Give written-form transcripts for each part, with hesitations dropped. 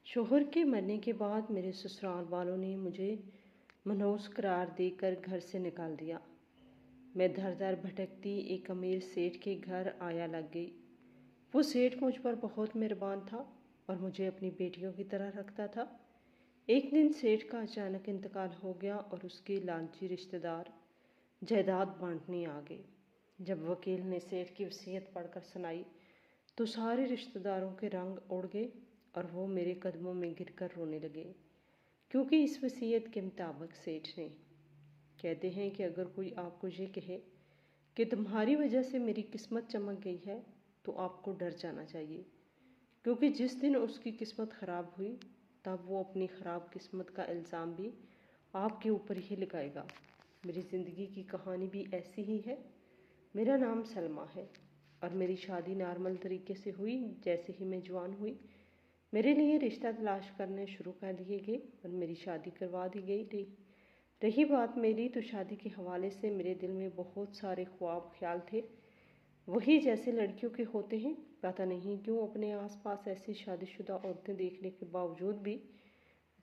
شوہر کے مرنے کے بعد میرے سسرال والوں نے مجھے منحوس قرار دے کر گھر سے نکال دیا۔ میں دھر دھر بھٹکتی ایک امیر سیٹھ کے گھر آیا لگ گئی۔ وہ سیٹھ مجھ پر بہت مہربان تھا اور مجھے اپنی بیٹیوں کی طرح رکھتا تھا۔ ایک دن سیٹھ کا اچانک انتقال ہو گیا اور اس کے لالچی رشتہ دار جائیداد بانٹنے آ گئے۔ جب وکیل نے سیٹھ کی وصیت پڑھ کر سنائی تو سارے رشتہ داروں کے رنگ اڑ گئے اور وہ میرے قدموں میں گر کر رونے لگے، کیونکہ اس وصیت کے مطابق سیٹھ نے کہتے ہیں کہ اگر کوئی آپ کو یہ کہے کہ تمہاری وجہ سے میری قسمت چمک گئی ہے تو آپ کو ڈر جانا چاہیے، کیونکہ جس دن اس کی قسمت خراب ہوئی تب وہ اپنی خراب قسمت کا الزام بھی آپ کے اوپر ہی لگائے گا۔ میری زندگی کی کہانی بھی ایسی ہی ہے۔ میرا نام سلمیٰ ہے اور میری شادی نارمل طریقے سے ہوئی۔ جیسے ہی میں جوان ہوئی میرے لیے رشتہ تلاش کرنے شروع کر دیے گئے اور میری شادی کروا دی گئی۔ رہی بات میری تو شادی کے حوالے سے میرے دل میں بہت سارے خواب خیال تھے، وہی جیسے لڑکیوں کے ہوتے ہیں۔ پتہ نہیں کیوں اپنے آس پاس ایسی شادی شدہ عورتیں دیکھنے کے باوجود بھی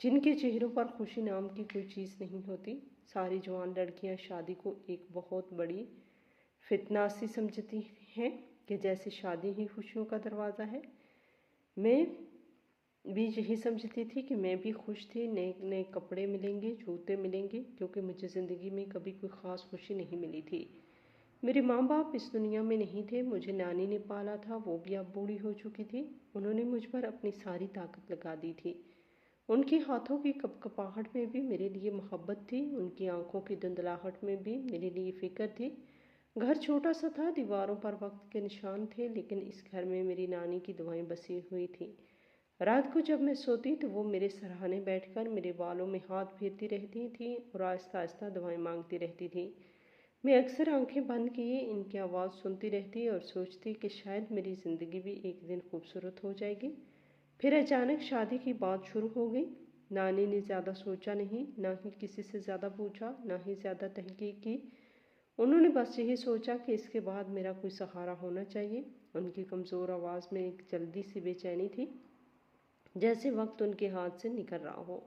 جن کے چہروں پر خوشی نام کی کوئی چیز نہیں ہوتی، ساری جوان لڑکیاں شادی کو ایک بہت بڑی فتنہ سی سمجھتی ہیں کہ جیسے شادی ہی خوشیوں کا دروازہ ہے۔ میں بھی یہی سمجھتی تھی کہ میں بھی خوش تھی، نئے نئے کپڑے ملیں گے، جوتے ملیں گے، کیونکہ مجھے زندگی میں کبھی کوئی خاص خوشی نہیں ملی تھی۔ میرے ماں باپ اس دنیا میں نہیں تھے، مجھے نانی نے پالا تھا، وہ بھی اب بوڑھی ہو چکی تھی۔ انہوں نے مجھ پر اپنی ساری طاقت لگا دی تھی۔ ان کے ہاتھوں کی کپکپاہٹ میں بھی میرے لیے محبت تھی، ان کی آنکھوں کی دھندلاہٹ میں بھی میرے لیے فکر تھی۔ گھر چھوٹا سا تھا، دیواروں پر وقت کے نشان تھے، لیکن اس گھر میں میری نانی کی دعائیں بسی ہوئی تھیں۔ رات کو جب میں سوتی تو وہ میرے سرہانے بیٹھ کر میرے بالوں میں ہاتھ پھیرتی رہتی تھیں اور آہستہ آہستہ دعائیں مانگتی رہتی تھیں۔ میں اکثر آنکھیں بند کیے ان کی آواز سنتی رہتی اور سوچتی کہ شاید میری زندگی بھی ایک دن خوبصورت ہو جائے گی۔ پھر اچانک شادی کی بات شروع ہو گئی۔ نانی نے زیادہ سوچا نہیں، نہ ہی کسی سے زیادہ پوچھا، نہ ہی زیادہ تحقیق کی۔ انہوں نے بس یہی سوچا کہ اس کے بعد میرا کوئی سہارا ہونا چاہیے۔ ان کی کمزور آواز میں ایک جلدی سی بے چینی تھی، جیسے وقت ان کے ہاتھ سے نکل رہا ہو۔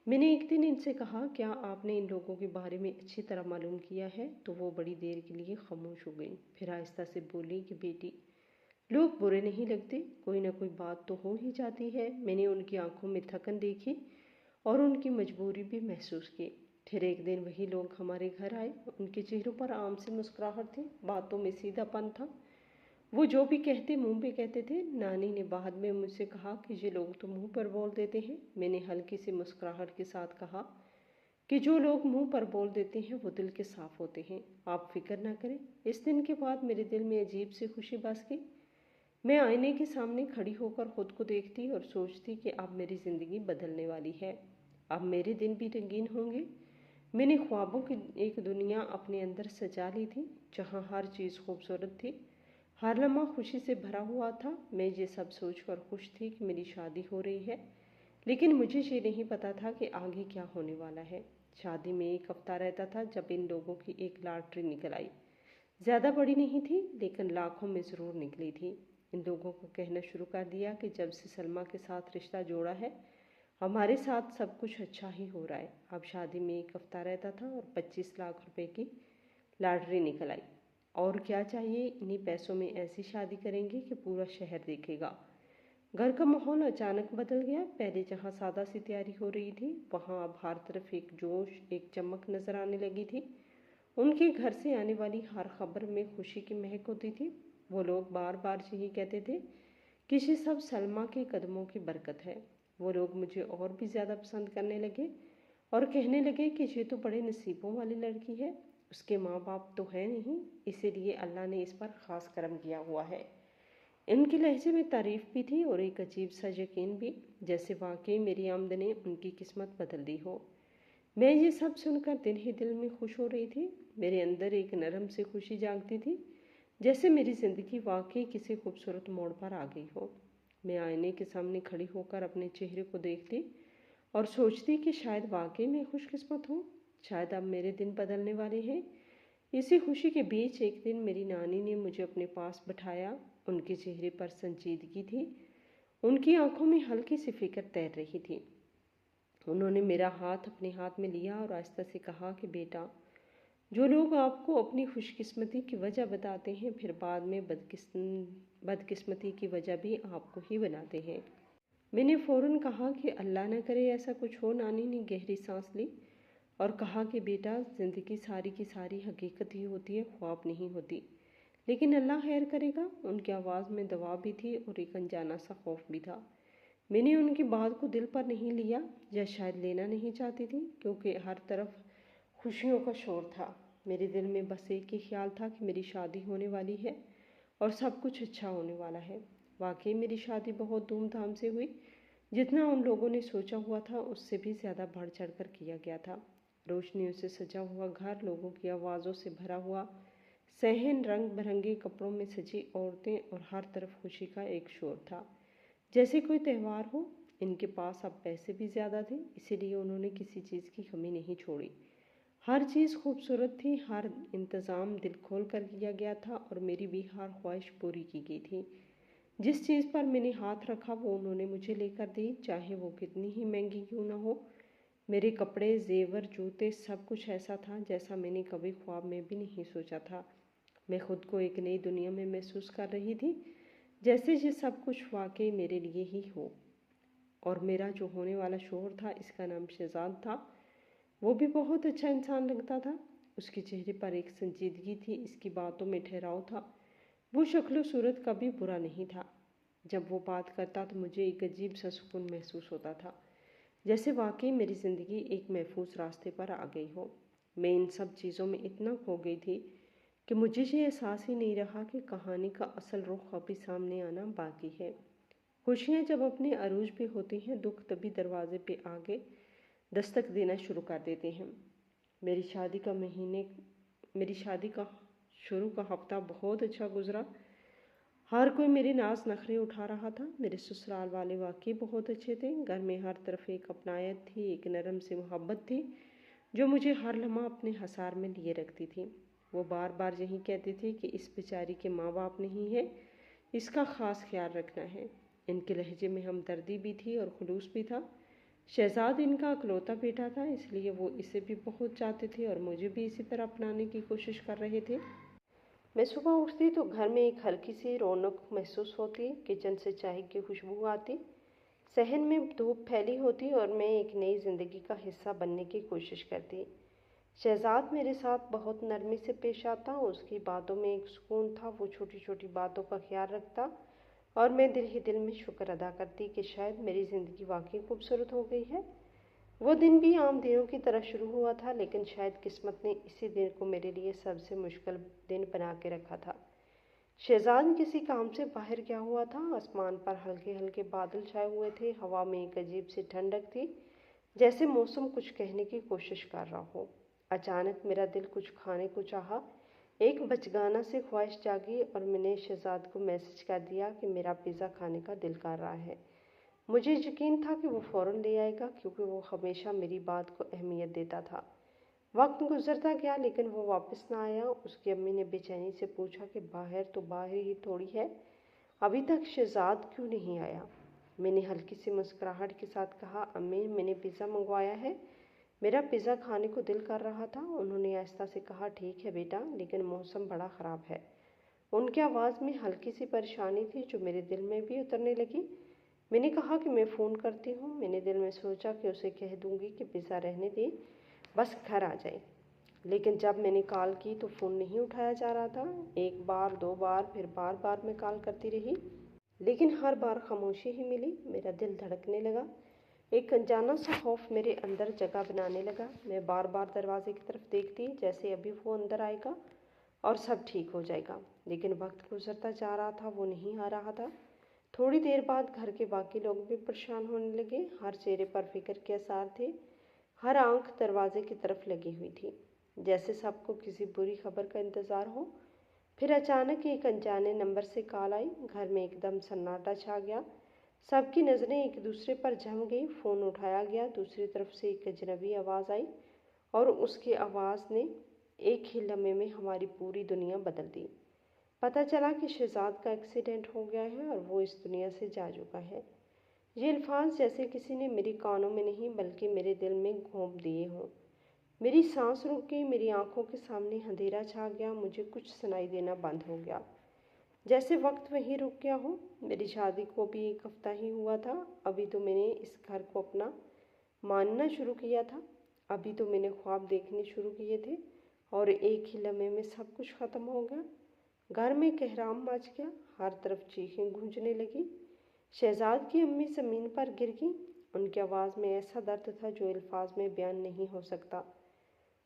میں نے ایک دن ان سے کہا، کیا آپ نے ان لوگوں کے بارے میں اچھی طرح معلوم کیا ہے؟ تو وہ بڑی دیر کے لیے خاموش ہو گئی، پھر آہستہ سے بولی کہ بیٹی، لوگ برے نہیں لگتے، کوئی نہ کوئی بات تو ہو ہی جاتی ہے۔ میں نے ان کی آنکھوں میں تھکن دیکھی اور ان کی مجبوری بھی محسوس کی۔ پھر ایک دن وہی لوگ ہمارے گھر آئے، ان کے چہروں پر عام سی مسکراہٹ تھی، باتوں میں سیدھا پن تھا، وہ جو بھی کہتے منہ پہ کہتے تھے۔ نانی نے بعد میں مجھ سے کہا کہ یہ لوگ تو منہ پر بول دیتے ہیں۔ میں نے ہلکی سی مسکراہٹ کے ساتھ کہا کہ جو لوگ منہ پر بول دیتے ہیں وہ دل کے صاف ہوتے ہیں، آپ فکر نہ کریں۔ اس دن کے بعد میرے دل میں عجیب سی خوشی بس گئی۔ میں آئینے کے سامنے کھڑی ہو کر خود کو دیکھتی اور سوچتی کہ اب میری زندگی بدلنے والی ہے، اب میرے دن بھی رنگین ہوں گے۔ میں نے خوابوں کی ایک دنیا اپنے اندر سجا لی تھی، جہاں ہر چیز خوبصورت تھی، ہر لمحہ خوشی سے بھرا ہوا تھا۔ میں یہ سب سوچ کر خوش تھی کہ میری شادی ہو رہی ہے، لیکن مجھے یہ نہیں پتا تھا کہ آگے کیا ہونے والا ہے۔ شادی میں ایک ہفتہ رہتا تھا جب ان لوگوں کی ایک لاٹری نکل آئی۔ زیادہ بڑی نہیں تھی، لیکن لاکھوں میں ضرور نکلی تھی۔ ان لوگوں کو کہنا شروع کر دیا کہ جب سے سلمیٰ کے ساتھ رشتہ جوڑا ہے ہمارے ساتھ سب کچھ اچھا ہی ہو رہا ہے۔ اب شادی میں ایک ہفتہ رہتا تھا اور 25 لاکھ روپے کی لاٹری نکل آئی۔ اور کیا چاہیے، انہی پیسوں میں ایسی شادی کریں گے کہ پورا شہر دیکھے گا۔ گھر کا ماحول اچانک بدل گیا۔ پہلے جہاں سادہ سی تیاری ہو رہی تھی، وہاں اب ہر طرف ایک جوش، ایک چمک نظر آنے لگی تھی۔ ان کے گھر سے آنے والی ہر خبر میں خوشی کی مہک ہوتی تھی۔ وہ لوگ بار بار یہی کہتے تھے کہ یہ سب سلمیٰ کے قدموں کی برکت ہے۔ وہ لوگ مجھے اور بھی زیادہ پسند کرنے لگے اور کہنے لگے کہ یہ تو بڑے نصیبوں والی لڑکی ہے، اس کے ماں باپ تو ہے نہیں، اسی لیے اللہ نے اس پر خاص کرم کیا ہوا ہے۔ ان کے لہجے میں تعریف بھی تھی اور ایک عجیب سا یقین بھی، جیسے واقعی میری آمد نے ان کی قسمت بدل دی ہو۔ میں یہ سب سن کر دل ہی دل میں خوش ہو رہی تھی۔ میرے اندر ایک نرم سی خوشی جاگتی تھی، جیسے میری زندگی واقعی کسی خوبصورت موڑ پر آ گئی ہو۔ میں آئینے کے سامنے کھڑی ہو کر اپنے چہرے کو دیکھتی اور سوچتی کہ شاید واقعی میں خوش قسمت ہوں، شاید اب میرے دن بدلنے والے ہیں۔ اسی خوشی کے بیچ ایک دن میری نانی نے مجھے اپنے پاس بٹھایا۔ ان کے چہرے پر سنجیدگی تھی، ان کی آنکھوں میں ہلکی سی فکر تیر رہی تھی۔ انہوں نے میرا ہاتھ اپنے ہاتھ میں لیا اور آہستہ سے کہا کہ بیٹا، جو لوگ آپ کو اپنی خوش قسمتی کی وجہ بتاتے ہیں پھر بعد میں بدقسمتی کی وجہ بھی آپ کو ہی بناتے ہیں۔ میں نے فوراً کہا کہ اللہ نہ کرے ایسا کچھ ہو۔ نانی نے گہری سانس لی اور کہا کہ بیٹا، زندگی ساری کی ساری حقیقت ہی ہوتی ہے، خواب نہیں ہوتی، لیکن اللہ خیر کرے گا۔ ان کی آواز میں دوا بھی تھی اور ایک انجانا سا خوف بھی تھا۔ میں نے ان کی بات کو دل پر نہیں لیا، یا شاید لینا نہیں چاہتی تھی، کیونکہ ہر طرف خوشیوں کا شور تھا۔ میرے دل میں بس ایک ہی خیال تھا کہ میری شادی ہونے والی ہے اور سب کچھ اچھا ہونے والا ہے۔ واقعی میری شادی بہت دھوم دھام سے ہوئی۔ جتنا ان لوگوں نے سوچا ہوا تھا اس سے بھی زیادہ بڑھ چڑھ کر کیا گیا تھا۔ روشنیوں سے سجا ہوا گھر، لوگوں کی آوازوں سے بھرا ہوا صحن، رنگ برنگے کپڑوں میں سجی عورتیں اور ہر طرف خوشی کا ایک شور تھا، جیسے کوئی تہوار ہو۔ ان کے پاس اب پیسے بھی زیادہ تھے، اسی لیے انہوں نے کسی چیز کی کمی نہیں چھوڑی۔ ہر چیز خوبصورت تھی، ہر انتظام دل کھول کر کیا گیا تھا اور میری بھی ہر خواہش پوری کی گئی تھی۔ جس چیز پر میں نے ہاتھ رکھا وہ انہوں نے مجھے لے کر دی، چاہے وہ کتنی ہی مہنگی کیوں نہ ہو۔ میرے کپڑے، زیور، جوتے، سب کچھ ایسا تھا جیسا میں نے کبھی خواب میں بھی نہیں سوچا تھا۔ میں خود کو ایک نئی دنیا میں محسوس کر رہی تھی، جیسے یہ سب کچھ واقعی میرے لیے ہی ہو۔ اور میرا جو ہونے والا شوہر تھا، اس کا نام شہزاد تھا، وہ بھی بہت اچھا انسان لگتا تھا۔ اس کے چہرے پر ایک سنجیدگی تھی، اس کی باتوں میں ٹھہراؤ تھا، وہ شکل و صورت کبھی برا نہیں تھا۔ جب وہ بات کرتا تو مجھے ایک عجیب سا سکون محسوس ہوتا تھا، جیسے واقعی میری زندگی ایک محفوظ راستے پر آ گئی ہو۔ میں ان سب چیزوں میں اتنا کھو گئی تھی کہ مجھے یہ احساس ہی نہیں رہا کہ کہانی کا اصل رخ ابھی سامنے آنا باقی ہے۔ خوشیاں جب اپنے عروج پہ ہوتی ہیں، دکھ تبھی دروازے پہ آگے دستک دینا شروع کر دیتے ہیں۔ میری شادی کا شروع کا ہفتہ بہت اچھا گزرا۔ ہر کوئی میرے ناز نخرے اٹھا رہا تھا۔ میرے سسرال والے واقعی بہت اچھے تھے۔ گھر میں ہر طرف ایک اپنائیت تھی، ایک نرم سی محبت تھی جو مجھے ہر لمحہ اپنے حصار میں لیے رکھتی تھی۔ وہ بار بار یہی کہتے تھے کہ اس بیچاری کے ماں باپ نہیں ہیں، اس کا خاص خیال رکھنا ہے۔ ان کے لہجے میں ہمدردی بھی تھی اور خلوص بھی تھا۔ شہزاد ان کا اکلوتا بیٹا تھا، اس لیے وہ اسے بھی بہت چاہتے تھے اور مجھے بھی اسی طرح اپنانے کی کوشش کر رہے تھے۔ میں صبح اٹھتی تو گھر میں ایک ہلکی سی رونق محسوس ہوتی، کچن سے چائے کی خوشبو آتی، صحن میں دھوپ پھیلی ہوتی اور میں ایک نئی زندگی کا حصہ بننے کی کوشش کرتی۔ شہزاد میرے ساتھ بہت نرمی سے پیش آتا، اس کی باتوں میں ایک سکون تھا، وہ چھوٹی چھوٹی باتوں کا خیال رکھتا اور میں دل ہی دل میں شکر ادا کرتی کہ شاید میری زندگی واقعی خوبصورت ہو گئی ہے۔ وہ دن بھی عام دنوں کی طرح شروع ہوا تھا، لیکن شاید قسمت نے اسی دن کو میرے لیے سب سے مشکل دن بنا کے رکھا تھا۔ شہزاد کسی کام سے باہر گیا ہوا تھا، آسمان پر ہلکے ہلکے بادل چھائے ہوئے تھے، ہوا میں ایک عجیب سی ٹھنڈک تھی، جیسے موسم کچھ کہنے کی کوشش کر رہا ہو۔ اچانک میرا دل کچھ کھانے کو چاہا، ایک بچگانہ سے خواہش جاگی اور میں نے شہزاد کو میسج کر دیا کہ میرا پیزا کھانے کا دل کر رہا ہے۔ مجھے یقین تھا کہ وہ فوراً لے آئے گا، کیونکہ وہ ہمیشہ میری بات کو اہمیت دیتا تھا۔ وقت گزرتا گیا لیکن وہ واپس نہ آیا۔ اس کی امی نے بے چینی سے پوچھا کہ باہر تو باہر ہی تھوڑی ہے، ابھی تک شہزاد کیوں نہیں آیا؟ میں نے ہلکی سی مسکراہٹ کے ساتھ کہا، امی میں نے پیزا منگوایا ہے، میرا پیزا کھانے کو دل کر رہا تھا۔ انہوں نے آہستہ سے کہا، ٹھیک ہے بیٹا، لیکن موسم بڑا خراب ہے۔ ان کی آواز میں ہلکی سی پریشانی تھی جو میرے دل میں بھی اترنے لگی۔ میں نے کہا کہ میں فون کرتی ہوں۔ میں نے دل میں سوچا کہ اسے کہہ دوں گی کہ پیزا رہنے دے، بس گھر آ جائے، لیکن جب میں نے کال کی تو فون نہیں اٹھایا جا رہا تھا۔ ایک بار، دو بار، پھر بار بار میں کال کرتی رہی، لیکن ہر بار خاموشی ہی ملی۔ میرا دل دھڑکنے لگا، ایک انجانا سا خوف میرے اندر جگہ بنانے لگا۔ میں بار بار دروازے کی طرف دیکھتی، جیسے ابھی وہ اندر آئے گا اور سب ٹھیک ہو جائے گا، لیکن وقت گزرتا جا رہا تھا، وہ نہیں آ رہا تھا۔ تھوڑی دیر بعد گھر کے باقی لوگ بھی پریشان ہونے لگے، ہر چہرے پر فکر کے آثار تھے، ہر آنکھ دروازے کی طرف لگی ہوئی تھی، جیسے سب کو کسی بری خبر کا انتظار ہو۔ پھر اچانک ایک انجانے نمبر سے کال آئی، گھر میں ایک دم سناٹا چھا گیا، سب کی نظریں ایک دوسرے پر جم گئی۔ فون اٹھایا گیا، دوسری طرف سے ایک اجنبی آواز آئی اور اس کی آواز نے ایک ہی لمحے میں ہماری پوری دنیا بدل دی۔ پتہ چلا کہ شہزاد کا ایکسیڈنٹ ہو گیا ہے اور وہ اس دنیا سے جا چکا ہے۔ یہ الفاظ جیسے کسی نے میری کانوں میں نہیں بلکہ میرے دل میں گھونپ دیے ہوں۔ میری سانس رک گئی، میری آنکھوں کے سامنے اندھیرا چھا گیا، مجھے کچھ سنائی دینا بند ہو گیا، جیسے وقت وہیں رک گیا ہو۔ میری شادی کو بھی 1 ہفتہ ہی ہوا تھا، ابھی تو میں نے اس گھر کو اپنا ماننا شروع کیا تھا، ابھی تو میں نے خواب دیکھنے شروع کیے تھے، اور ایک ہی لمحے میں سب کچھ ختم ہو گیا۔ گھر میں کہرام مچ گیا، ہر طرف چیخیں گونجنے لگی۔ شہزاد کی امی زمین پر گر گئی، ان کی آواز میں ایسا درد تھا جو الفاظ میں بیان نہیں ہو سکتا۔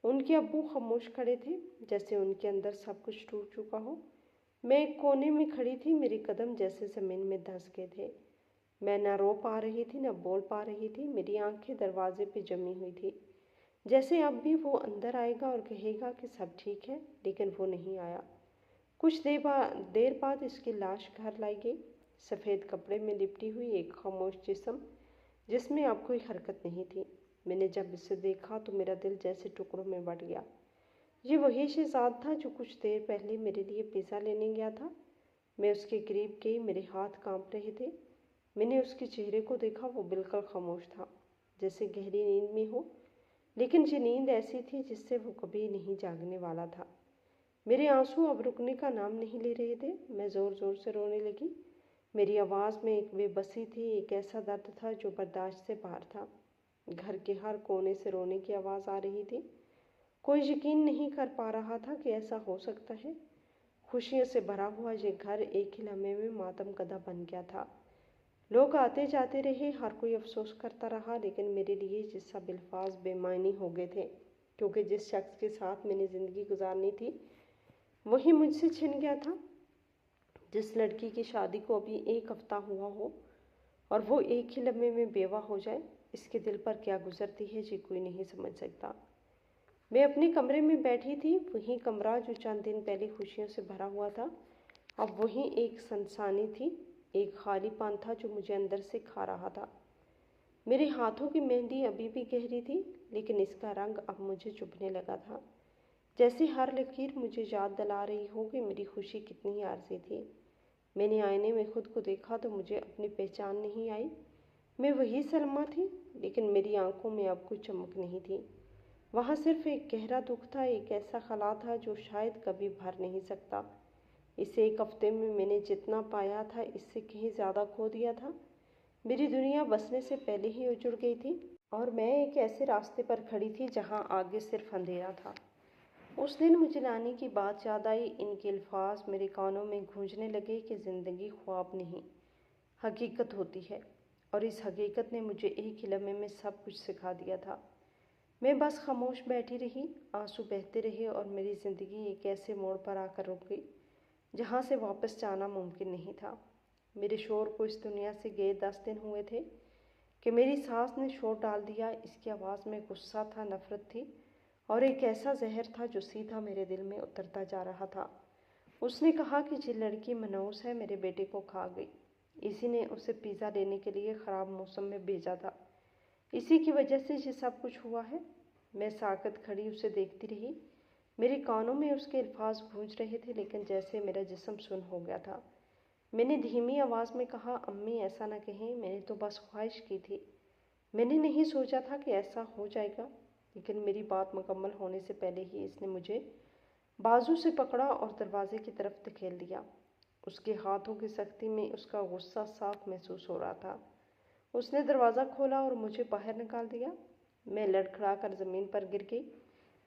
ان کے ابو خاموش کھڑے تھے، جیسے ان کے اندر سب کچھ ٹوٹ چکا ہو۔ میں ایک کونے میں کھڑی تھی، میرے قدم جیسے زمین میں دھنس گئے تھے۔ میں نہ رو پا رہی تھی، نہ بول پا رہی تھی، میری آنکھیں دروازے پہ جمی ہوئی تھی، جیسے اب بھی وہ اندر آئے گا اور کہے گا کہ سب ٹھیک ہے، لیکن وہ نہیں آیا۔ کچھ دیر بعد اس کی لاش گھر لائی گئی، سفید کپڑے میں لپٹی ہوئی، ایک خاموش جسم جس میں اب کوئی حرکت نہیں تھی۔ میں نے جب اسے دیکھا تو میرا دل جیسے ٹکڑوں میں بٹ گیا۔ یہ وہی شہزاد تھا جو کچھ دیر پہلے میرے لیے پیزا لینے گیا تھا۔ میں اس کے قریب گئی، میرے ہاتھ کانپ رہے تھے۔ میں نے اس کے چہرے کو دیکھا، وہ بالکل خاموش تھا، جیسے گہری نیند میں ہو، لیکن یہ نیند ایسی تھی جس سے وہ کبھی نہیں جاگنے والا تھا۔ میرے آنسو اب رکنے کا نام نہیں لے رہے تھے، میں زور زور سے رونے لگی۔ میری آواز میں ایک بے بسی تھی، ایک ایسا درد تھا جو برداشت سے باہر تھا۔ گھر کے ہر کونے سے رونے کی آواز آ رہی تھی۔ کوئی یقین نہیں کر پا رہا تھا کہ ایسا ہو سکتا ہے۔ خوشیوں سے بھرا ہوا یہ گھر ایک ہی لمحے میں ماتم کدہ بن گیا تھا۔ لوگ آتے جاتے رہے، ہر کوئی افسوس کرتا رہا، لیکن میرے لیے یہ سب الفاظ بے معنی ہو گئے تھے، کیونکہ جس شخص کے ساتھ میں نے زندگی گزارنی تھی وہی مجھ سے چھن گیا تھا۔ جس لڑکی کی شادی کو ابھی 1 ہفتہ ہوا ہو اور وہ ایک ہی لمحے میں بیوہ ہو جائے، اس کے دل پر کیا گزرتی ہے یہ کوئی نہیں سمجھ سکتا۔ میں اپنے کمرے میں بیٹھی تھی، وہی کمرہ جو چند دن پہلے خوشیوں سے بھرا ہوا تھا، اب وہی ایک سنسانی تھی، ایک خالی پان تھا جو مجھے اندر سے کھا رہا تھا۔ میرے ہاتھوں کی مہندی ابھی بھی گہری تھی، لیکن اس کا رنگ اب مجھے چبھنے لگا تھا، جیسے ہر لکیر مجھے یاد دلا رہی ہو کہ میری خوشی کتنی عارضی تھی۔ میں نے آئینے میں خود کو دیکھا تو مجھے اپنی پہچان نہیں آئی۔ میں وہی سلمیٰ تھی، لیکن میری آنکھوں میں اب کوئی چمک نہیں تھی۔ وہاں صرف ایک گہرا دکھ تھا، ایک ایسا خلا تھا جو شاید کبھی بھر نہیں سکتا۔ اس 1 ہفتے میں نے جتنا پایا تھا اس سے کہیں زیادہ کھو دیا تھا۔ میری دنیا بسنے سے پہلے ہی اجڑ گئی تھی، اور میں ایک ایسے راستے پر کھڑی تھی جہاں آگے صرف اندھیرا تھا۔ اس دن مجھے نانی کی بات یاد آئی، ان کے الفاظ میرے کانوں میں گونجنے لگے کہ زندگی خواب نہیں، حقیقت ہوتی ہے، اور اس حقیقت نے مجھے ایک ہی لمحے میں سب کچھ سکھا دیا تھا۔ میں بس خاموش بیٹھی رہی، آنسو بہتے رہے، اور میری زندگی ایک ایسے موڑ پر آ کر رک گئی جہاں سے واپس جانا ممکن نہیں تھا۔ میرے شوہر کو اس دنیا سے گئے 10 دن ہوئے تھے کہ میری ساس نے شور ڈال دیا۔ اس کی آواز میں غصہ تھا، نفرت تھی، اور ایک ایسا زہر تھا جو سیدھا میرے دل میں اترتا جا رہا تھا۔ اس نے کہا کہ یہ لڑکی منحوس ہے، میرے بیٹے کو کھا گئی، اسی نے اسے پیزا لینے کے لیے خراب موسم میں بھیجا تھا، اسی کی وجہ سے یہ سب کچھ ہوا ہے۔ میں ساکت کھڑی اسے دیکھتی رہی، میرے کانوں میں اس کے الفاظ گونج رہے تھے، لیکن جیسے میرا جسم سن ہو گیا تھا۔ میں نے دھیمی آواز میں کہا، امی ایسا نہ کہیں، میں نے تو بس خواہش کی تھی، میں نے نہیں سوچا تھا کہ ایسا ہو جائے گا۔ لیکن میری بات مکمل ہونے سے پہلے ہی اس نے مجھے بازو سے پکڑا اور دروازے کی طرف دھکیل دیا۔ اس کے ہاتھوں کی سختی میں اس کا غصہ صاف محسوس ہو رہا تھا۔ اس نے دروازہ کھولا اور مجھے باہر نکال دیا۔ میں لڑکھڑا کر زمین پر گر گئی،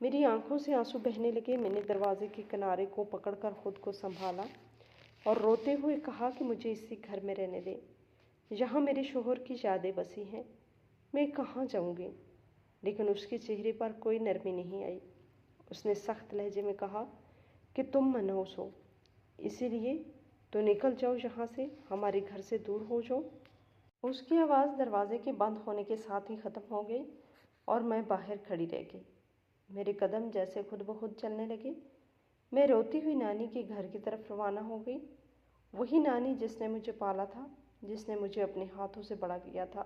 میری آنکھوں سے آنسو بہنے لگے۔ میں نے دروازے کے کنارے کو پکڑ کر خود کو سنبھالا اور روتے ہوئے کہا کہ مجھے اسی گھر میں رہنے دیں، یہاں میرے شوہر کی یادیں بسی ہیں، میں کہاں جاؤں گی؟ لیکن اس کے چہرے پر کوئی نرمی نہیں آئی۔ اس نے سخت لہجے میں کہا کہ تم منحوس ہو، اسی لیے تو نکل جاؤ یہاں سے، ہمارے گھر سے دور ہو جاؤ۔ اس کی آواز دروازے کے بند ہونے کے ساتھ ہی ختم ہو گئی اور میں باہر کھڑی رہ گئی۔ میرے قدم جیسے خود بخود چلنے لگے۔ میں روتی ہوئی نانی کے گھر کی طرف روانہ ہو گئی، وہی نانی جس نے مجھے پالا تھا، جس نے مجھے اپنے ہاتھوں سے بڑا کیا تھا،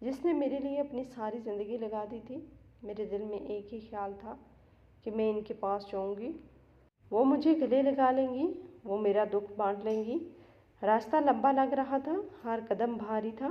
جس نے میرے لیے اپنی ساری زندگی لگا دی تھی۔ میرے دل میں ایک ہی خیال تھا کہ میں ان کے پاس جاؤں گی، وہ مجھے گلے لگا لیں گی، وہ میرا دکھ بانٹ لیں گی۔ راستہ لمبا لگ رہا تھا، ہر قدم بھاری تھا،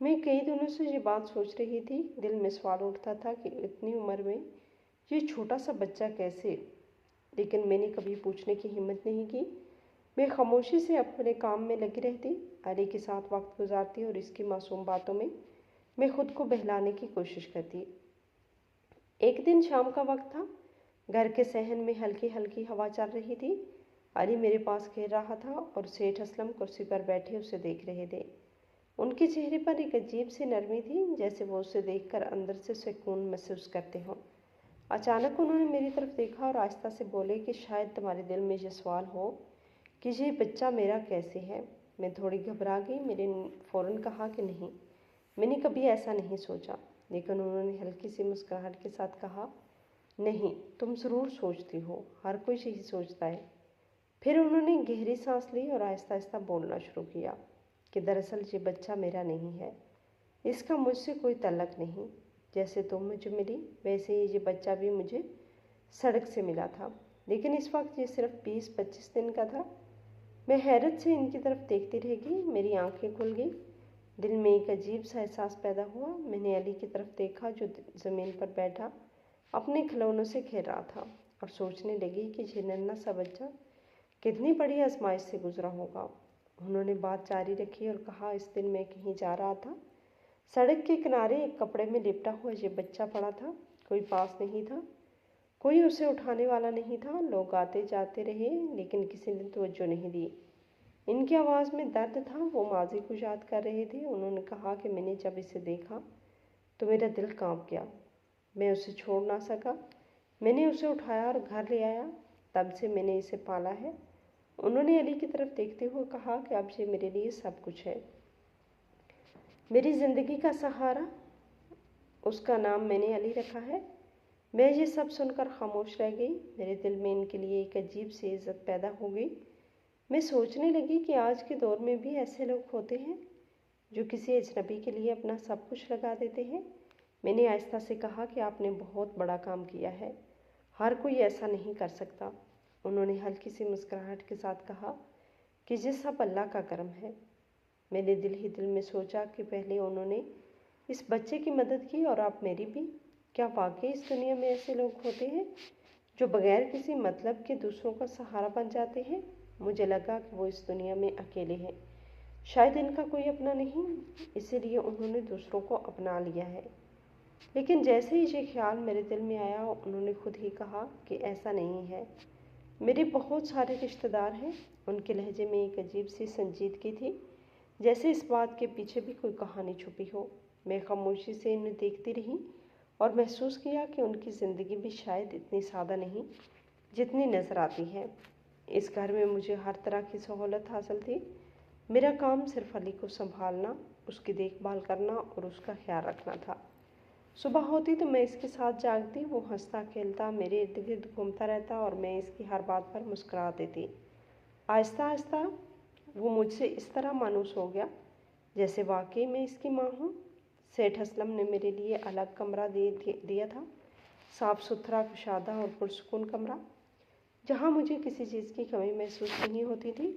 میں کئی دنوں سے یہ بات سوچ رہی تھی، دل میں سوال اٹھتا تھا کہ اتنی عمر میں یہ چھوٹا سا بچہ کیسے، لیکن میں نے کبھی پوچھنے کی ہمت نہیں کی۔ میں خاموشی سے اپنے کام میں لگی رہتی، علی کے ساتھ وقت گزارتی اور اس کی معصوم باتوں میں خود کو بہلانے کی کوشش کرتی۔ ایک دن شام کا وقت تھا، گھر کے صحن میں ہلکی ہلکی ہوا چل رہی تھی۔ علی میرے پاس کھیل رہا تھا اور سیٹھ اسلم کرسی پر بیٹھے اسے دیکھ رہے تھے۔ ان کے چہرے پر ایک عجیب سی نرمی تھی، جیسے وہ اسے دیکھ کر اندر سے سکون محسوس کرتے ہوں۔ اچانک انہوں نے میری طرف دیکھا اور آہستہ سے بولے کہ شاید تمہارے دل میں یہ سوال ہو کہ یہ بچہ میرا کیسے ہے۔ میں تھوڑی گھبرا گئی۔ میں نے فوراً کہا کہ نہیں، میں نے کبھی ایسا نہیں سوچا، لیکن انہوں نے ہلکی سی مسکراہٹ کے ساتھ کہا، نہیں، تم ضرور سوچتی ہو، ہر کوئی یہی سوچتا ہے۔ پھر انہوں نے گہری سانس لی اور آہستہ آہستہ بولنا شروع کیا کہ دراصل یہ بچہ میرا نہیں ہے، اس کا مجھ سے کوئی تعلق نہیں۔ جیسے تم مجھے ملی، ویسے ہی یہ بچہ بھی مجھے سڑک سے ملا تھا، لیکن اس وقت یہ صرف 20-25 دن کا تھا۔ میں حیرت سے ان کی طرف دیکھتی رہ گئی، میری آنکھیں کھل گئی، دل میں ایک عجیب سا احساس پیدا ہوا۔ میں نے علی کی طرف دیکھا جو زمین پر بیٹھا اپنے کھلونوں سے کھیل رہا تھا، اور سوچنے لگی کہ یہ ننھا سا بچہ کتنی بڑی آزمائش سے گزرا ہوگا۔ انہوں نے بات جاری رکھی اور کہا، اس دن میں کہیں جا رہا تھا، سڑک کے کنارے ایک کپڑے میں لپٹا ہوا یہ بچہ پڑا تھا، کوئی پاس نہیں تھا، کوئی اسے اٹھانے والا نہیں تھا۔ لوگ آتے جاتے رہے لیکن کسی نے توجہ نہیں دی۔ ان کی آواز میں درد تھا، وہ ماضی کو یاد کر رہے تھے۔ انہوں نے کہا کہ میں نے جب اسے دیکھا تو میرا دل کانپ گیا، میں اسے چھوڑ نہ سکا، میں نے اسے اٹھایا اور گھر لے آیا، تب سے میں نے اسے پالا ہے۔ انہوں نے علی کی طرف دیکھتے ہوئے کہا کہ اب یہ میرے لیے سب کچھ ہے، میری زندگی کا سہارا، اس کا نام میں نے علی رکھا ہے۔ میں یہ سب سن کر خاموش رہ گئی، میرے دل میں ان کے لیے ایک عجیب سی عزت پیدا ہو گئی۔ میں سوچنے لگی کہ آج کے دور میں بھی ایسے لوگ ہوتے ہیں جو کسی اجنبی کے لیے اپنا سب کچھ لگا دیتے ہیں۔ میں نے آہستہ سے کہا کہ آپ نے بہت بڑا کام کیا ہے، ہر کوئی ایسا نہیں کر سکتا۔ انہوں نے ہلکی سی مسکراہٹ کے ساتھ کہا کہ یہ سب اللہ کا کرم ہے۔ میں نے دل ہی دل میں سوچا کہ پہلے انہوں نے اس بچے کی مدد کی اور اب میری بھی۔ کیا واقعی اس دنیا میں ایسے لوگ ہوتے ہیں جو بغیر کسی مطلب کے دوسروں کا سہارا بن جاتے ہیں؟ مجھے لگا کہ وہ اس دنیا میں اکیلے ہیں، شاید ان کا کوئی اپنا نہیں، اسی لیے انہوں نے دوسروں کو اپنا لیا ہے۔ لیکن جیسے ہی یہ خیال میرے دل میں آیا، انہوں نے خود ہی کہا کہ ایسا نہیں ہے، میرے بہت سارے رشتہ دار ہیں۔ ان کے لہجے میں ایک عجیب سی سنجیدگی تھی، جیسے اس بات کے پیچھے بھی کوئی کہانی چھپی ہو۔ میں خاموشی سے انہیں دیکھتی رہی اور محسوس کیا کہ ان کی زندگی بھی شاید اتنی سادہ نہیں جتنی نظر آتی ہے۔ اس گھر میں مجھے ہر طرح کی سہولت حاصل تھی، میرا کام صرف علی کو سنبھالنا، اس کی دیکھ بھال کرنا اور اس کا خیال رکھنا تھا۔ صبح ہوتی تو میں اس کے ساتھ جاگتی، وہ ہنستا کھیلتا میرے ارد گرد گھومتا رہتا اور میں اس کی ہر بات پر مسکرا دیتی۔ آہستہ آہستہ وہ مجھ سے اس طرح مانوس ہو گیا جیسے واقعی میں اس کی ماں ہوں۔ سیٹھ اسلم نے میرے لیے الگ کمرہ دیا تھا، صاف ستھرا، کشادہ اور پرسکون کمرہ، جہاں مجھے کسی چیز کی کمی محسوس نہیں ہوتی تھی۔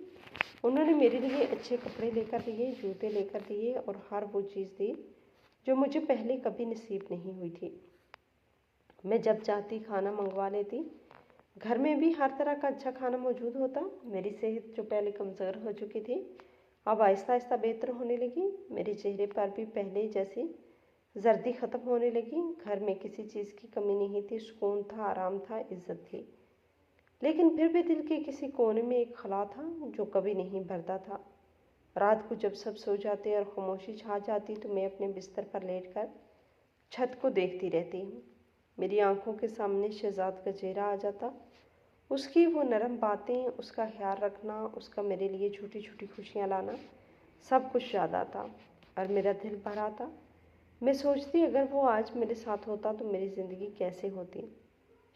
انہوں نے میرے لیے اچھے کپڑے لے کر دیے، جوتے لے کر دیے اور ہر وہ چیز دی جو مجھے پہلے کبھی نصیب نہیں ہوئی تھی۔ میں جب چاہتی کھانا منگوا لیتی، گھر میں بھی ہر طرح کا اچھا کھانا موجود ہوتا۔ میری صحت جو پہلے کمزور ہو چکی تھی، اب آہستہ آہستہ بہتر ہونے لگی، میرے چہرے پر بھی پہلے جیسی زردی ختم ہونے لگی۔ گھر میں کسی چیز کی کمی نہیں تھی، سکون تھا، آرام تھا، عزت تھی۔ لیکن پھر بھی دل کے کسی کونے میں ایک خلا تھا جو کبھی نہیں بھرتا تھا۔ رات کو جب سب سو جاتے اور خاموشی چھا جاتی تو میں اپنے بستر پر لیٹ کر چھت کو دیکھتی رہتی ہوں۔ میری آنکھوں کے سامنے شہزاد کا چہرہ آ جاتا، اس کی وہ نرم باتیں، اس کا خیال رکھنا، اس کا میرے لیے چھوٹی چھوٹی خوشیاں لانا، سب کچھ یاد آتا اور میرا دل بھر آتا۔ میں سوچتی اگر وہ آج میرے ساتھ ہوتا تو میری زندگی کیسے ہوتی،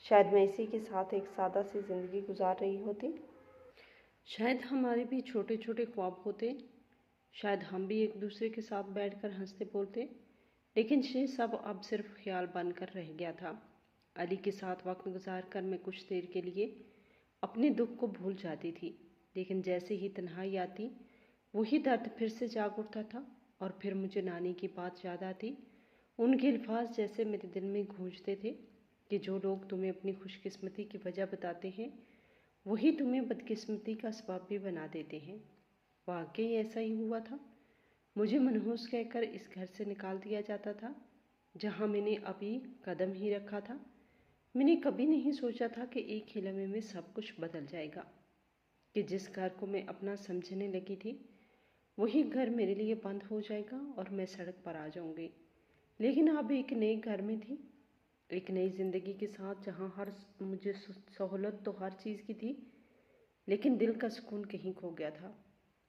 شاید میں اسی کے ساتھ ایک سادہ سی زندگی گزار رہی ہوتی، شاید ہمارے بھی چھوٹے چھوٹے خواب ہوتے، شاید ہم بھی ایک دوسرے کے ساتھ بیٹھ کر ہنستے بولتے، لیکن یہ سب اب صرف خیال بن کر رہ گیا تھا۔ علی کے ساتھ وقت گزار کر میں کچھ دیر کے لیے اپنے دکھ کو بھول جاتی تھی، لیکن جیسے ہی تنہائی آتی وہی درد پھر سے جاگ اٹھتا تھا۔ اور پھر مجھے نانی کی بات یاد آتی۔ ان کے الفاظ جیسے میرے دل میں گونجتے تھے کہ جو لوگ تمہیں اپنی خوش قسمتی کی وجہ بتاتے ہیں وہی تمہیں بدقسمتی کا سبب بھی بنا دیتے ہیں۔ واقعی ایسا ہی ہوا تھا۔ مجھے منحوس کہہ کر اس گھر سے نکال دیا جاتا تھا جہاں میں نے ابھی قدم ہی رکھا تھا۔ میں نے کبھی نہیں سوچا تھا کہ ایک ہی لمحے میں سب کچھ بدل جائے گا، کہ جس گھر کو میں اپنا سمجھنے لگی تھی وہی گھر میرے لیے بند ہو جائے گا اور میں سڑک پر آ جاؤں گی۔ لیکن اب ایک نئے گھر میں تھی، ایک نئی زندگی کے ساتھ، جہاں مجھے سہولت تو ہر چیز کی تھی لیکن دل کا سکون کہیں کھو گیا تھا۔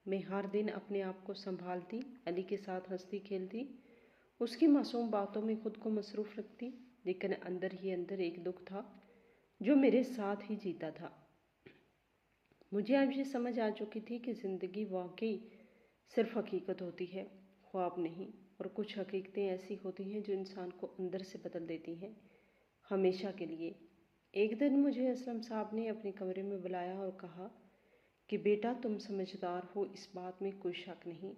میں ہر دن اپنے آپ کو سنبھالتی، علی کے ساتھ ہنستی کھیلتی، اس کی معصوم باتوں میں خود کو مصروف رکھتی، لیکن اندر ہی اندر ایک دکھ تھا جو میرے ساتھ ہی جیتا تھا۔ مجھے اب یہ سمجھ آ چکی تھی کہ زندگی واقعی صرف حقیقت ہوتی ہے، خواب نہیں، اور کچھ حقیقتیں ایسی ہوتی ہیں جو انسان کو اندر سے بدل دیتی ہیں، ہمیشہ کے لیے۔ ایک دن مجھے اسلم صاحب نے اپنے کمرے میں بلایا اور کہا کہ بیٹا، تم سمجھدار ہو، اس بات میں کوئی شک نہیں،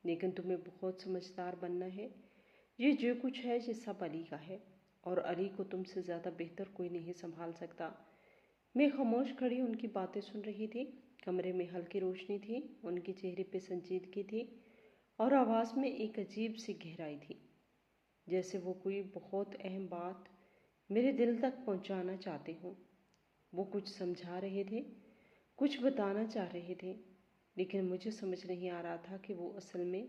لیکن تمہیں بہت سمجھدار بننا ہے۔ یہ جو کچھ ہے یہ سب علی کا ہے، اور علی کو تم سے زیادہ بہتر کوئی نہیں سنبھال سکتا۔ میں خاموش کھڑی ان کی باتیں سن رہی تھی۔ کمرے میں ہلکی روشنی تھی، ان کے چہرے پہ سنجیدگی تھی اور آواز میں ایک عجیب سی گہرائی تھی، جیسے وہ کوئی بہت اہم بات میرے دل تک پہنچانا چاہتے ہوں۔ وہ کچھ سمجھا رہے تھے، کچھ بتانا چاہ رہے تھے، لیکن مجھے سمجھ نہیں آ رہا تھا کہ وہ اصل میں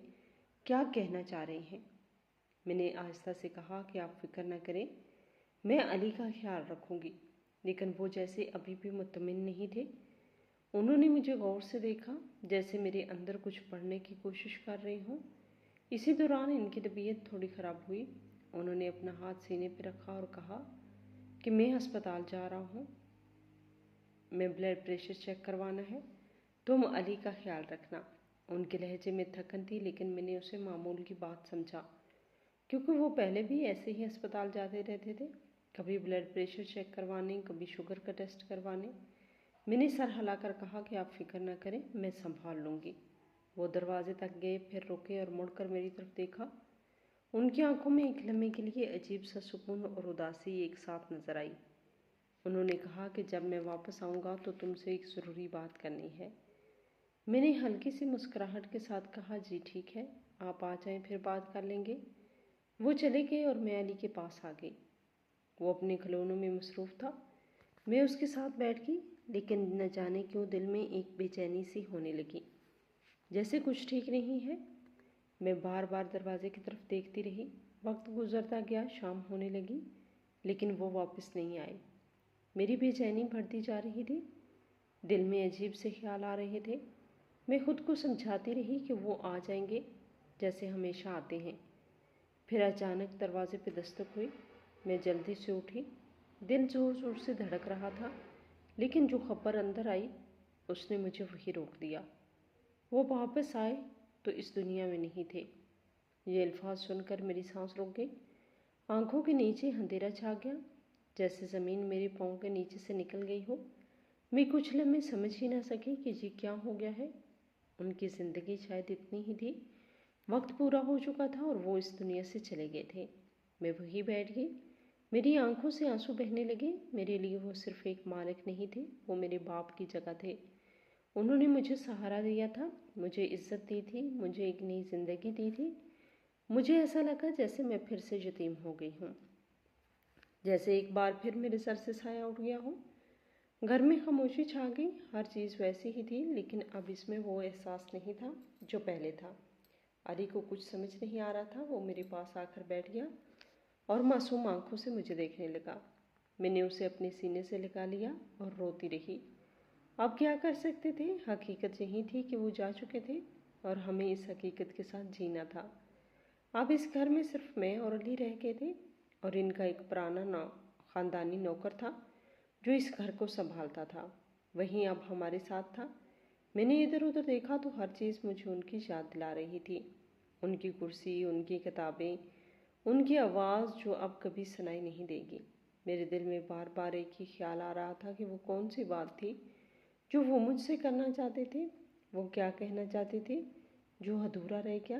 کیا کہنا چاہ رہے ہیں۔ میں نے آہستہ سے کہا کہ آپ فکر نہ کریں، میں علی کا خیال رکھوں گی، لیکن وہ جیسے ابھی بھی مطمئن نہیں تھے۔ انہوں نے مجھے غور سے دیکھا، جیسے میرے اندر کچھ پڑھنے کی کوشش کر رہے ہوں۔ اسی دوران ان کی طبیعت تھوڑی خراب ہوئی۔ انہوں نے اپنا ہاتھ سینے پہ رکھا اور کہا کہ میں ہسپتال جا رہا ہوں، میں بلڈ پریشر چیک کروانا ہے، تم علی کا خیال رکھنا۔ ان کے لہجے میں تھکن تھی، لیکن میں نے اسے معمول کی بات سمجھا، کیونکہ وہ پہلے بھی ایسے ہی ہسپتال جاتے رہتے تھے، کبھی بلڈ پریشر چیک کروانے، کبھی شوگر کا ٹیسٹ کروانے۔ میں نے سر ہلا کر کہا کہ آپ فکر نہ کریں، میں سنبھال لوں گی۔ وہ دروازے تک گئے، پھر رکے اور مڑ کر میری طرف دیکھا۔ ان کی آنکھوں میں ایک لمحے کے لیے عجیب سا سکون اور اداسی ایک ساتھ نظر آئی۔ انہوں نے کہا کہ جب میں واپس آؤں گا تو تم سے ایک ضروری بات کرنی ہے۔ میں نے ہلکی سی مسکراہٹ کے ساتھ کہا جی ٹھیک ہے، آپ آ جائیں، پھر بات کر لیں گے۔ وہ چلے گئے اور میں علی کے پاس آ گئی۔ وہ اپنے کھلونوں میں مصروف تھا۔ میں اس کے ساتھ بیٹھ گئی، لیکن نہ جانے کیوں دل میں ایک بے چینی سی ہونے لگی، جیسے کچھ ٹھیک نہیں ہے۔ میں بار بار دروازے کی طرف دیکھتی رہی۔ وقت گزرتا گیا، شام ہونے لگی، لیکن وہ واپس نہیں آئے۔ میری بے چینی بڑھتی جا رہی تھی، دل میں عجیب سے خیال آ رہے تھے۔ میں خود کو سمجھاتی رہی کہ وہ آ جائیں گے جیسے ہمیشہ آتے ہیں۔ پھر اچانک دروازے پہ دستک ہوئی۔ میں جلدی سے اٹھی، دل زور زور سے دھڑک رہا تھا، لیکن جو خبر اندر آئی اس نے مجھے وہی روک دیا۔ وہ واپس آئے تو اس دنیا میں نہیں تھے۔ یہ الفاظ سن کر میری سانس رک گئی، آنکھوں کے نیچے اندھیرا چھا گیا، جیسے زمین میرے پاؤں کے نیچے سے نکل گئی ہو۔ میں کچھ لمحے سمجھ ہی نہ سکی کہ یہ کیا ہو گیا ہے۔ ان کی زندگی شاید اتنی ہی تھی، وقت پورا ہو چکا تھا اور وہ اس دنیا سے چلے گئے تھے۔ میں وہی بیٹھ گئی، میری آنکھوں سے آنسو بہنے لگے۔ میرے لیے وہ صرف ایک مالک نہیں تھے، وہ میرے باپ کی جگہ تھے۔ انہوں نے مجھے سہارا دیا تھا، مجھے عزت دی تھی، مجھے ایک نئی زندگی دی تھی۔ مجھے ایسا لگا جیسے میں پھر سے یتیم ہو گئی ہوں، جیسے ایک بار پھر میرے سر سے سایہ اٹھ گیا ہو۔ گھر میں خاموشی چھا گئی، ہر چیز ویسی ہی تھی، لیکن اب اس میں وہ احساس نہیں تھا جو پہلے تھا۔ علی کو کچھ سمجھ نہیں آ رہا تھا۔ وہ میرے پاس آ کر بیٹھ گیا اور معصوم آنکھوں سے مجھے دیکھنے لگا۔ میں نے اسے اپنے سینے سے لگا لیا اور روتی رہی۔ اب کیا کر سکتے تھے؟ حقیقت یہی تھی کہ وہ جا چکے تھے اور ہمیں اس حقیقت کے ساتھ جینا تھا۔ اب اس گھر میں صرف میں اور علی رہ گئے تھے، اور ان کا ایک پرانا خاندانی نوکر تھا جو اس گھر کو سنبھالتا تھا، وہیں اب ہمارے ساتھ تھا۔ میں نے ادھر ادھر دیکھا تو ہر چیز مجھے ان کی یاد دلا رہی تھی، ان کی کرسی، ان کی کتابیں، ان کی آواز جو اب کبھی سنائی نہیں دے گی۔ میرے دل میں بار بار ایک ہی خیال آ رہا تھا کہ وہ کون سی بات تھی جو وہ مجھ سے کرنا چاہتے تھے، وہ کیا کہنا چاہتے تھے جو ادھورا رہ گیا۔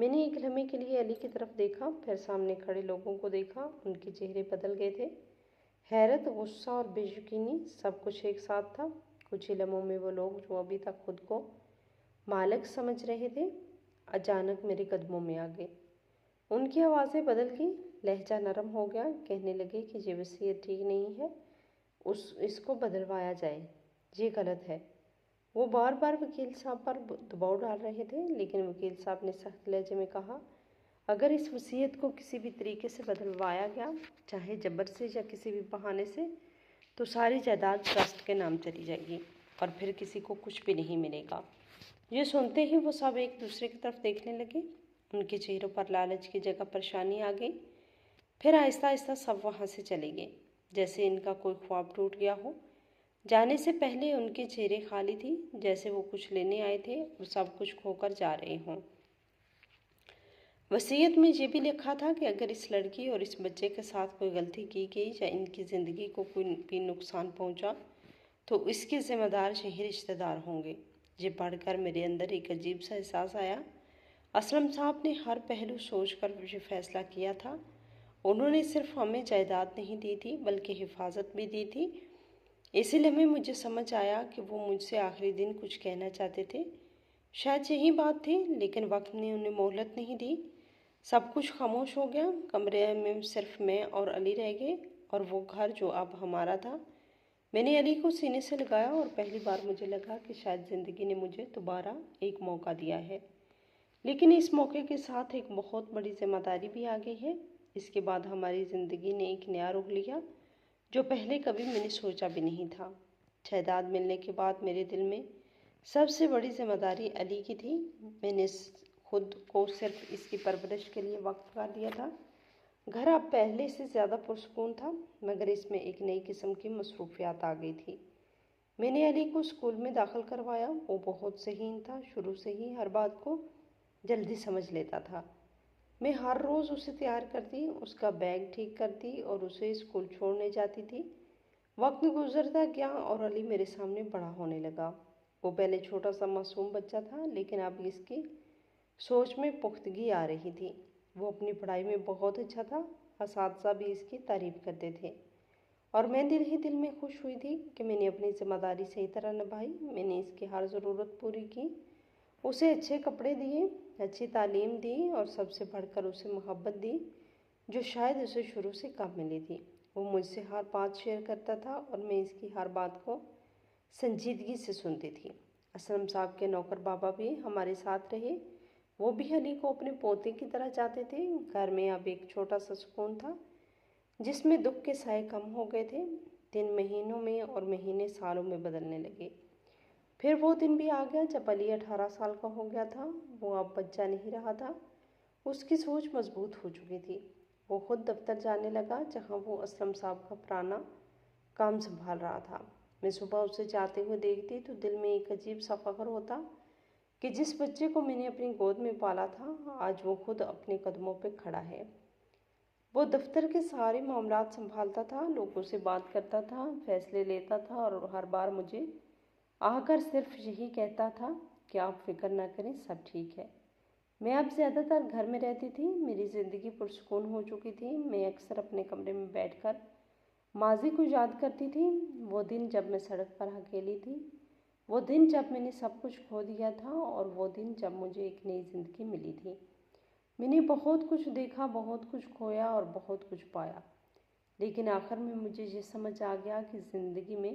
میں نے ایک لمحے کے لیے علی کی طرف دیکھا، پھر سامنے کھڑے لوگوں کو دیکھا۔ ان کے چہرے بدل گئے تھے، حیرت، غصہ اور بے یقینی، سب کچھ ایک ساتھ تھا۔ کچھ ہی لمحوں میں وہ لوگ جو ابھی تک خود کو مالک سمجھ رہے تھے اچانک میرے قدموں میں آ گئے۔ ان کی آوازیں بدل گئی، لہجہ نرم ہو گیا، کہنے لگے کہ یہ وصیت ٹھیک نہیں ہے، اس کو بدلوایا جائے، یہ غلط ہے۔ وہ بار بار وکیل صاحب پر دباؤ ڈال رہے تھے، لیکن وکیل صاحب نے سخت لہجے میں کہا، اگر اس وصیت کو کسی بھی طریقے سے بدلوایا گیا، چاہے جبر سے یا کسی بھی بہانے سے، تو ساری جائیداد ٹرسٹ کے نام چلی جائے گی اور پھر کسی کو کچھ بھی نہیں ملے گا۔ یہ سنتے ہی وہ سب ایک دوسرے کی طرف دیکھنے لگے۔ ان کے چہروں پر لالچ کی جگہ پریشانی آ گئی۔ پھر آہستہ آہستہ سب وہاں سے چلے گئے، جیسے ان کا کوئی خواب ٹوٹ گیا ہو۔ جانے سے پہلے ان کے چہرے خالی تھی، جیسے وہ کچھ لینے آئے تھے اور سب کچھ کھو کر جا رہے ہوں۔ وصیت میں یہ بھی لکھا تھا کہ اگر اس لڑکی اور اس بچے کے ساتھ کوئی غلطی کی گئی یا ان کی زندگی کو کوئی بھی نقصان پہنچا تو اس کے ذمہ دار یہی رشتہ دار ہوں گے۔ یہ پڑھ کر میرے اندر ایک عجیب سا احساس آیا۔ اسلم صاحب نے ہر پہلو سوچ کر یہ فیصلہ کیا تھا۔ انہوں نے صرف ہمیں جائیداد نہیں دی تھی بلکہ حفاظت بھی دی تھی۔ اسی لمحے مجھے سمجھ آیا کہ وہ مجھ سے آخری دن کچھ کہنا چاہتے تھے۔ شاید یہی بات تھی، لیکن وقت نے انہیں مہلت نہیں دی۔ سب کچھ خاموش ہو گیا، کمرے میں صرف میں اور علی رہ گئے، اور وہ گھر جو اب ہمارا تھا۔ میں نے علی کو سینے سے لگایا اور پہلی بار مجھے لگا کہ شاید زندگی نے مجھے دوبارہ ایک موقع دیا ہے، لیکن اس موقع کے ساتھ ایک بہت بڑی ذمہ داری بھی آ گئی ہے۔ اس کے بعد ہماری زندگی نے ایک نیا رخ لیا جو پہلے کبھی میں نے سوچا بھی نہیں تھا۔ جائیداد ملنے کے بعد میرے دل میں سب سے بڑی ذمہ داری علی کی تھی۔ میں نے خود کو صرف اس کی پرورش کے لیے وقف کر دیا تھا۔ گھر اب پہلے سے زیادہ پرسکون تھا، مگر اس میں ایک نئی قسم کی مصروفیات آ گئی تھی۔ میں نے علی کو اسکول میں داخل کروایا۔ وہ بہت ذہین تھا، شروع سے ہی ہر بات کو جلدی سمجھ لیتا تھا۔ میں ہر روز اسے تیار کرتی، اس کا بیگ ٹھیک کرتی اور اسے اسکول چھوڑنے جاتی تھی۔ وقت گزرتا گیا اور علی میرے سامنے بڑا ہونے لگا۔ وہ پہلے چھوٹا سا معصوم بچہ تھا، لیکن اب اس کی سوچ میں پختگی آ رہی تھی۔ وہ اپنی پڑھائی میں بہت اچھا تھا، اساتذہ بھی اس کی تعریف کرتے تھے، اور میں دل ہی دل میں خوش ہوئی تھی کہ میں نے اپنی ذمہ داری صحیح طرح نبھائی۔ میں نے اس کی ہر ضرورت پوری کی، اسے اچھے کپڑے دیے، اچھی تعلیم دی اور سب سے بڑھ کر اسے محبت دی جو شاید اسے شروع سے کم ملی تھی۔ وہ مجھ سے ہر بات شیئر کرتا تھا اور میں اس کی ہر بات کو سنجیدگی سے سنتی تھی۔ اسلم صاحب کے نوکر بابا بھی ہمارے ساتھ رہے۔ وہ بھی علی کو اپنے پوتے کی طرح چاہتے تھے۔ گھر میں اب ایک چھوٹا سا سکون تھا جس میں دکھ کے سائے کم ہو گئے تھے۔ دن مہینوں میں اور مہینے سالوں میں بدلنے لگے۔ پھر وہ دن بھی آ گیا جب علی 18 سال کا ہو گیا تھا۔ وہ اب بچہ نہیں رہا تھا، اس کی سوچ مضبوط ہو چکی تھی۔ وہ خود دفتر جانے لگا جہاں وہ اسلم صاحب کا پرانا کام سنبھال رہا تھا۔ میں صبح اسے جاتے ہوئے دیکھتی تو دل میں ایک عجیب سا فخر ہوتا کہ جس بچے کو میں نے اپنی گود میں پالا تھا آج وہ خود اپنے قدموں پہ کھڑا ہے۔ وہ دفتر کے سارے معاملات سنبھالتا تھا، لوگوں سے بات کرتا تھا، فیصلے لیتا تھا اور ہر بار مجھے آ کر صرف یہی کہتا تھا کہ آپ فکر نہ کریں، سب ٹھیک ہے۔ میں اب زیادہ تر گھر میں رہتی تھی، میری زندگی پرسکون ہو چکی تھی۔ میں اکثر اپنے کمرے میں بیٹھ کر ماضی کو یاد کرتی تھی، وہ دن جب میں سڑک پر اکیلی تھی، وہ دن جب میں نے سب کچھ کھو دیا تھا اور وہ دن جب مجھے ایک نئی زندگی ملی تھی۔ میں نے بہت کچھ دیکھا، بہت کچھ کھویا اور بہت کچھ پایا، لیکن آخر میں مجھے یہ سمجھ آ گیا کہ زندگی میں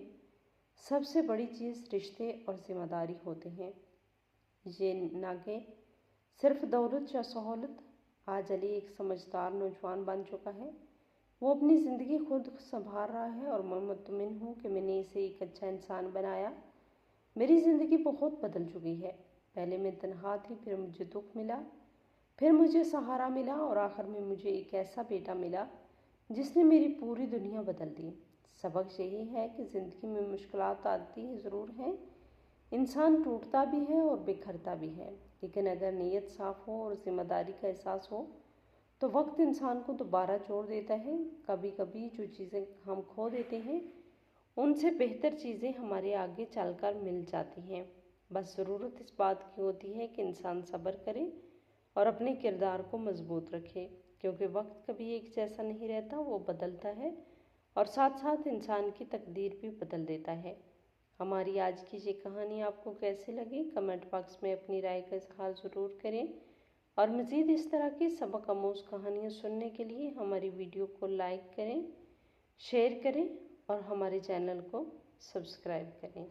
سب سے بڑی چیز رشتے اور ذمہ داری ہوتے ہیں، یہ نہ کہ صرف دولت یا سہولت۔ آج علی ایک سمجھدار نوجوان بن چکا ہے، وہ اپنی زندگی خود سنبھال رہا ہے اور میں مطمئن ہوں کہ میں نے اسے ایک اچھا انسان بنایا۔ میری زندگی بہت بدل چکی ہے۔ پہلے میں تنہا تھی، پھر مجھے دکھ ملا، پھر مجھے سہارا ملا اور آخر میں مجھے ایک ایسا بیٹا ملا جس نے میری پوری دنیا بدل دی۔ سبق یہی ہے کہ زندگی میں مشکلات آتی ضرور ہیں، انسان ٹوٹتا بھی ہے اور بکھرتا بھی ہے، لیکن اگر نیت صاف ہو اور ذمہ داری کا احساس ہو تو وقت انسان کو دوبارہ جوڑ دیتا ہے۔ کبھی کبھی جو چیزیں ہم کھو دیتے ہیں ان سے بہتر چیزیں ہمارے آگے چل کر مل جاتی ہیں۔ بس ضرورت اس بات کی ہوتی ہے کہ انسان صبر کرے اور اپنے کردار کو مضبوط رکھیں، کیونکہ وقت کبھی ایک جیسا نہیں رہتا، وہ بدلتا ہے اور ساتھ ساتھ انسان کی تقدیر بھی بدل دیتا ہے۔ ہماری آج کی یہ کہانی آپ کو کیسے لگی؟ کمنٹ باکس میں اپنی رائے کا اظہار ضرور کریں، اور مزید اس طرح کی سبق آموز کہانیاں سننے کے لیے ہماری ویڈیو کو لائک کریں، شیئر کریں اور ہمارے چینل کو سبسکرائب کریں۔